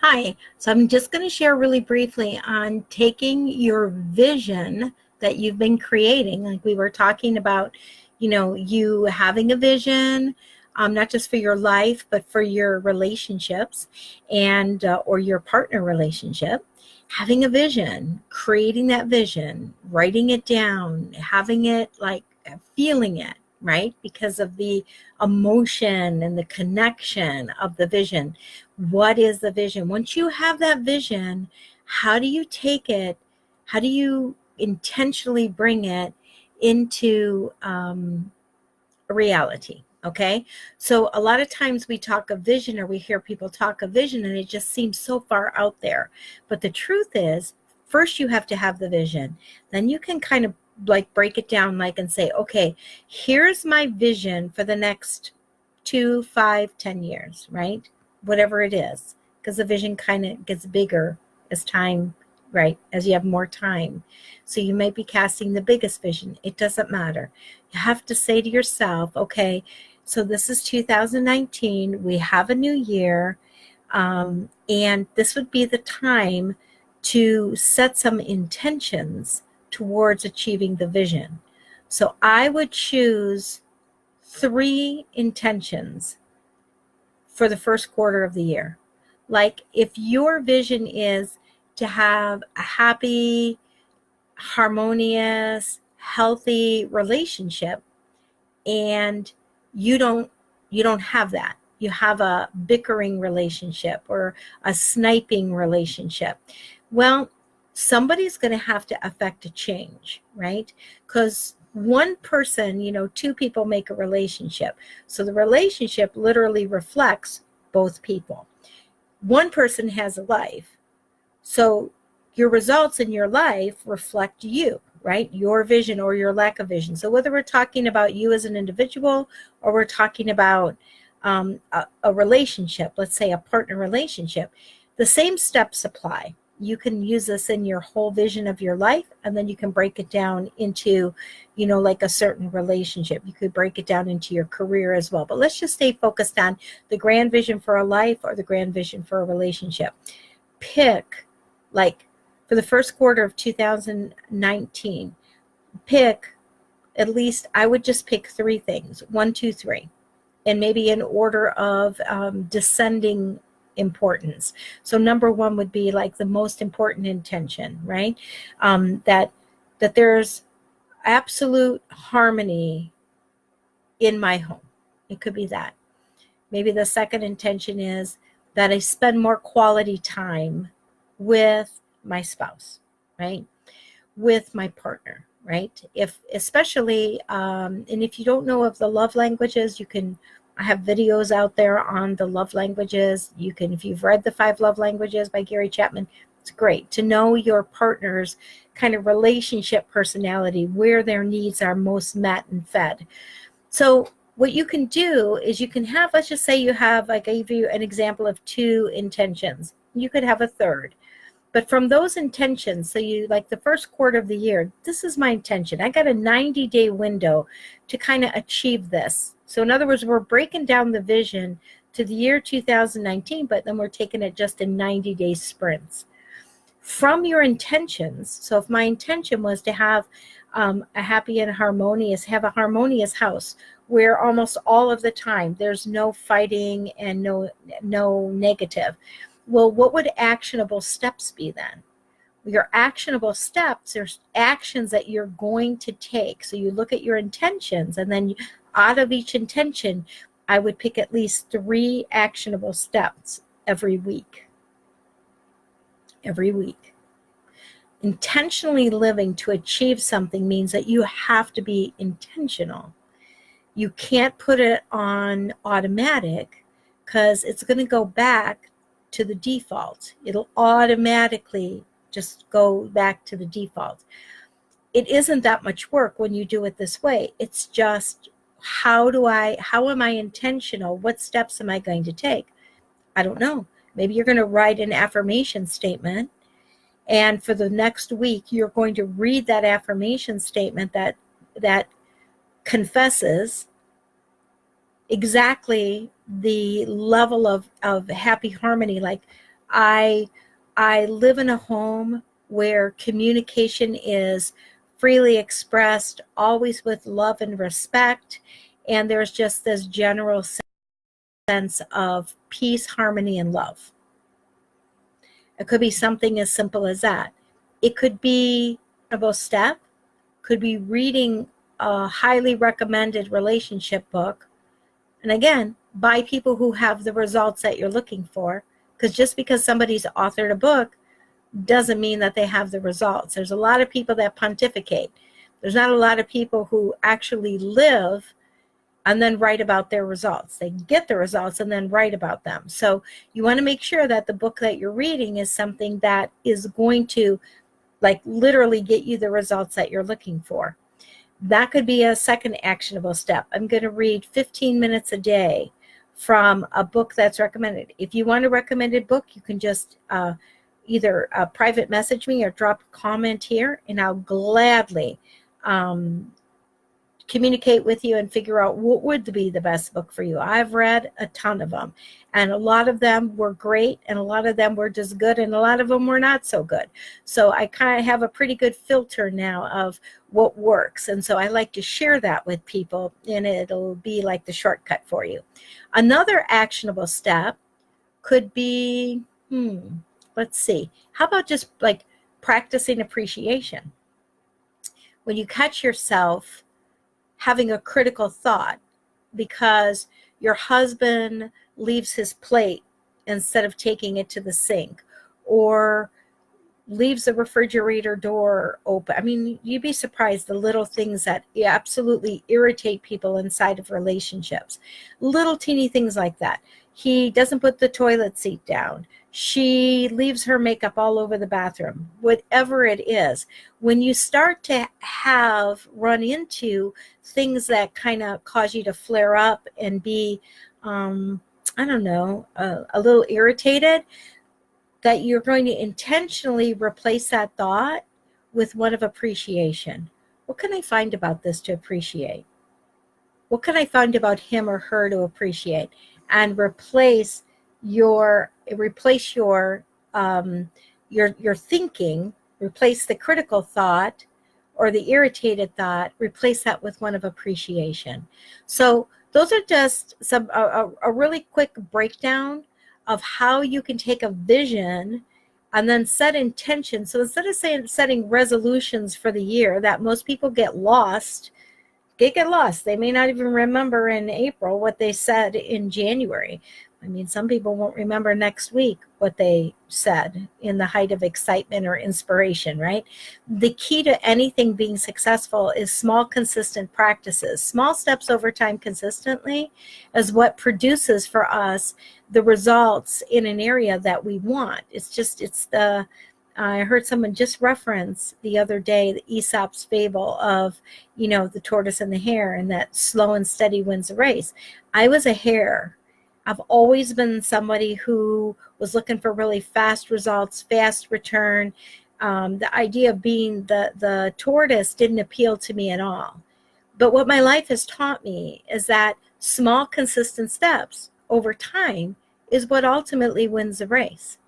Hi, so I'm just going to share really briefly on taking your vision that you've been creating. Like we were talking about, you having a vision, not just for your life, but for your relationships and or your partner relationship. Having a vision, creating that vision, writing it down, having it like feeling it, right? Because of the emotion and the connection of the vision. What is the vision? Once you have that vision, how do you take it? How do you intentionally bring it into reality? Okay. So a lot of times we talk of vision, or we hear people talk of vision, and it just seems so far out there. But the truth is, first you have to have the vision. Then you can kind of like break it down, like, and say, okay, here's my vision for the next 2, 5, 10 years, right? Whatever it is, because the vision kind of gets bigger as time, right? As you have more time. So you might be casting the biggest vision. It doesn't matter. You have to say to yourself, okay, so this is 2019. We have a new year. And this would be the time to set some intentions towards achieving the vision. So I would choose 3 intentions for the first quarter of the year. Like if your vision is to have a happy, harmonious, healthy relationship, and you don't have that. You have a bickering relationship or a sniping relationship. Well, somebody's going to have to affect a change, right? Because one person, 2 people make a relationship. So the relationship literally reflects both people. One person has a life. So your results in your life reflect you, right? Your vision or your lack of vision. So whether we're talking about you as an individual, or we're talking about a relationship, let's say a partner relationship, the same steps apply. You can use this in your whole vision of your life, and then you can break it down into, like a certain relationship. You could break it down into your career as well. But let's just stay focused on the grand vision for a life or the grand vision for a relationship. Pick, like, for the first quarter of 2019, pick at least, I would just pick 3 things, 1, 2, 3, and maybe in order of descending importance. So number 1 would be like the most important intention, right? That there's absolute harmony in my home. It could be that. Maybe the second intention is that I spend more quality time with my spouse, right? With my partner, right? If especially, and if you don't know of the love languages, I have videos out there on the love languages. You can, if you've read the 5 Love Languages by Gary Chapman, it's great to know your partner's kind of relationship personality, where their needs are most met and fed. So what you can do is you can have, let's just say you have, like I gave you an example of 2 intentions. You could have a third. But from those intentions, so you, like the first quarter of the year, this is my intention. I got a 90-day window to kind of achieve this. So in other words, we're breaking down the vision to the year 2019, but then we're taking it just in 90-day sprints. From your intentions, so if my intention was to have a happy and have a harmonious house where almost all of the time there's no fighting and no negative. Well, what would actionable steps be then? Your actionable steps are actions that you're going to take. So you look at your intentions, and then out of each intention, I would pick at least 3 actionable steps every week. Every week. Intentionally living to achieve something means that you have to be intentional. You can't put it on automatic, because it's going to go back to the default. It'll automatically just go back to the default. It isn't that much work when you do it this way. It's just, how am I intentional? What steps am I going to take? I don't know. Maybe you're going to write an affirmation statement, and for the next week, you're going to read that affirmation statement that confesses exactly the level of happy harmony. Like, I live in a home where communication is freely expressed, always with love and respect, and there's just this general sense of peace, harmony, and love. It could be something as simple as that. It could be a step, could be reading a highly recommended relationship book. And again, by people who have the results that you're looking for. Because just because somebody's authored a book doesn't mean that they have the results. There's a lot of people that pontificate. There's not a lot of people who actually live and then write about their results. They get the results and then write about them. So you want to make sure that the book that you're reading is something that is going to like literally get you the results that you're looking for. That could be a second actionable step. I'm going to read 15 minutes a day from a book that's recommended. If you want a recommended book, you can just either private message me or drop a comment here, and I'll gladly communicate with you and figure out what would be the best book for you. I've read a ton of them, and a lot of them were great, and a lot of them were just good, and a lot of them were not so good. So I kind of have a pretty good filter now of what works, and so I like to share that with people, and it'll be like the shortcut for you. Another actionable step could be, let's see, how about just like practicing appreciation? When you catch yourself having a critical thought because your husband leaves his plate instead of taking it to the sink, or leaves the refrigerator door open. I mean, you'd be surprised the little things that absolutely irritate people inside of relationships. Little teeny things like that. He doesn't put the toilet seat down. She leaves her makeup all over the bathroom. Whatever it is, when you start to run into things that kind of cause you to flare up and be, I don't know, a little irritated, that you're going to intentionally replace that thought with one of appreciation. What can I find about this to appreciate? What can I find about him or her to appreciate? And replace your thinking, replace the critical thought or the irritated thought, replace that with one of appreciation. So those are just a really quick breakdown of how you can take a vision and then set intention. So instead of setting resolutions for the year that most people get lost, they may not even remember in April what they said in January. I mean, some people won't remember next week what they said in the height of excitement or inspiration, right? The key to anything being successful is small, consistent practices. Small steps over time consistently is what produces for us the results in an area that we want. I heard someone just reference the other day the Aesop's fable of, the tortoise and the hare, and that slow and steady wins the race. I was a hare. I've always been somebody who was looking for really fast results, fast return. The idea of being the tortoise didn't appeal to me at all. But what my life has taught me is that small, consistent steps over time is what ultimately wins the race.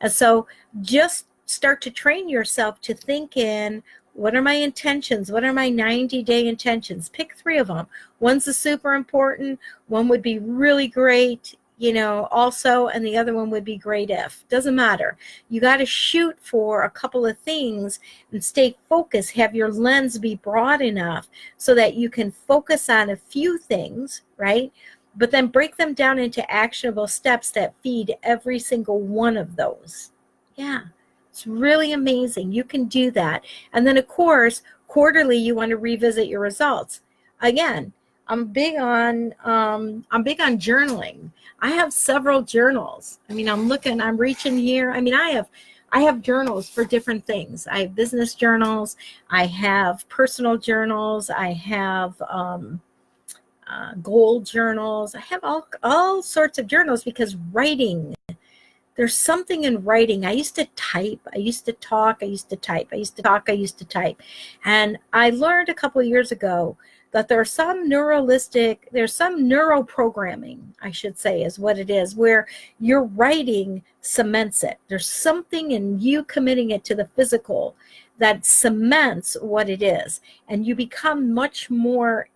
And so just start to train yourself to think in, what are my intentions? What are my 90-day intentions? Pick 3 of them. One's a super important. One would be really great, also, and the other one would be great if. Doesn't matter. You got to shoot for a couple of things and stay focused. Have your lens be broad enough so that you can focus on a few things, right? But then break them down into actionable steps that feed every single one of those. Yeah. It's really amazing. You can do that. And then, of course, quarterly, you want to revisit your results. Again, I'm big on journaling. I have several journals. I mean, I'm reaching here. I mean, I have journals for different things. I have business journals. I have personal journals. I have goal journals. I have all sorts of journals because writing. There's something in writing. I used to type. I used to talk. I used to type. I used to talk. I used to type. And I learned a couple of years ago that there's some neuroprogramming, I should say, is what it is, where your writing cements it. There's something in you committing it to the physical that cements what it is, and you become much more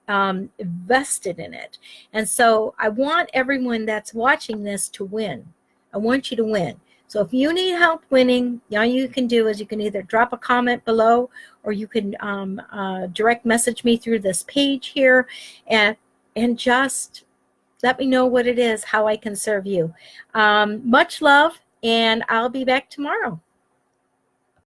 vested in it. And so I want everyone that's watching this to win. I want you to win. So if you need help winning, all you can do is you can either drop a comment below, or you can direct message me through this page here, and just let me know what it is, how I can serve you. Much love, and I'll be back tomorrow.